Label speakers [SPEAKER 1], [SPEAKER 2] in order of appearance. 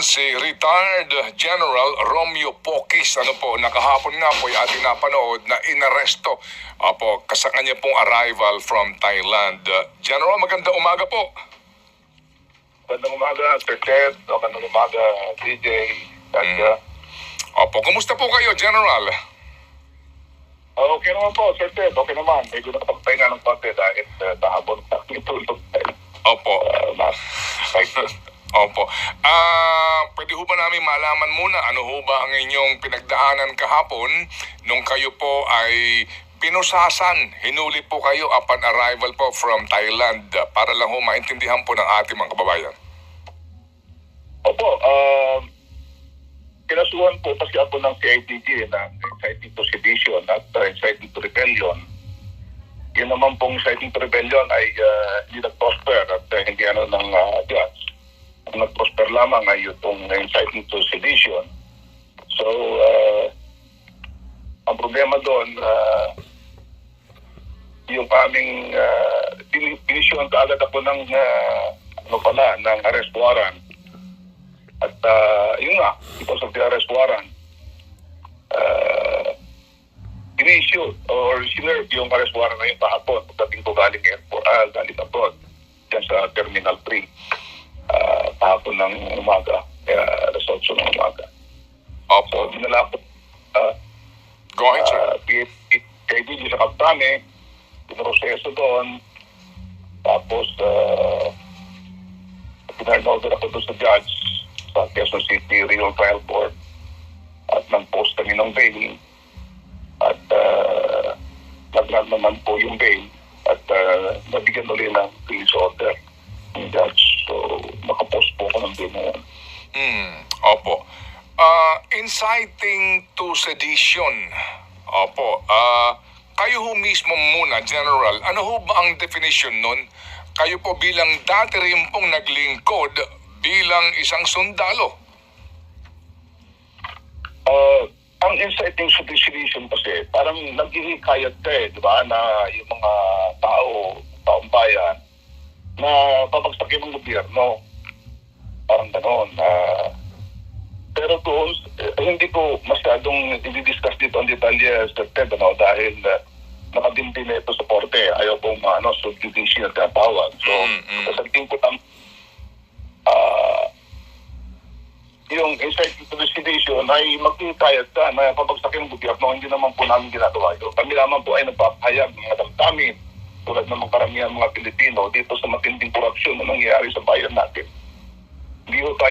[SPEAKER 1] Si retired General Romeo Pocis, nakahapon nga po ay ating napanood na inaresto sa kanya pong arrival from Thailand. General, magandang umaga po.
[SPEAKER 2] Magandang umaga, Sir Ted. Magandang umaga, DJ.
[SPEAKER 1] Kumusta po kayo, General?
[SPEAKER 2] Okay naman po, Sir Ted. Okay naman. Medyo nakapagpahinga ng konti dahil kahapon tulog tayo.
[SPEAKER 1] Opo. Opo. Pwede ho ba namin malaman muna ano ho ba ang inyong pinagdaanan kahapon nung kayo po ay pinusasan, hinuli po kayo upon arrival po from Thailand para lang ho maintindihan po ng ating mga kababayan?
[SPEAKER 2] Opo. Kinasuhan po kasi ako ng CIDG ng inciting to sedition at inciting to rebellion. Yun naman pong inciting to rebellion ay hindi nag-prosper at hindi ng judge. Ang nag-prosper lamang ay itong inciting to sedition. So, ang problema doon, yung aming pinisyon kaagad ako ng ng arrest warrant. At yun nga, because of the arrest warrant, in-issue or sinerve yung arrest warrant na yung kahapon. Pagdating ko galing abroad, dyan sa Terminal 3, kahapon ng umaga, alas 8 ng umaga.
[SPEAKER 1] Opo.
[SPEAKER 2] So, dinala ko
[SPEAKER 1] Go ahead, sir.
[SPEAKER 2] KDG sa Kapitane, pinroseso doon, tapos pinarnoder ako doon sa judge sa Quezon City Regional Trial Court at nag-post kami ng bail at nag-grant naman po yung bail at nabigyan ulit ng release order ng judge. So, nakapost po ako ng bail na yan.
[SPEAKER 1] Opo. Inciting to sedition. Opo. Kayo ho mismo muna, General, ano ho ba ang definition nun? Kayo po bilang dati rin pong naglingkod bilang isang sundalo.
[SPEAKER 2] Ang inciting to sedition kasi parang naghihikayat ka di ba, na yung mga taong bayan na babagsakin ng gobyerno. Parang gano'n. Pero doon, hindi ko masyadong i-discuss dito ang detalye sa TED, dahil nakabindi na ito sa korte. Ayaw kong subjudicial na tawag. So, kasabihin ko lang, yung inciting to sedition ay magkikayat ka na pabagsakin ng gobyerno, hindi naman po namin ginagawa yun. Kami naman po ay nagpapahayag ng mga damdamin tulad ng mga karamihan mga Pilipino dito sa matinding korupsyon na nangyayari sa bayan natin. Hindi ho tayo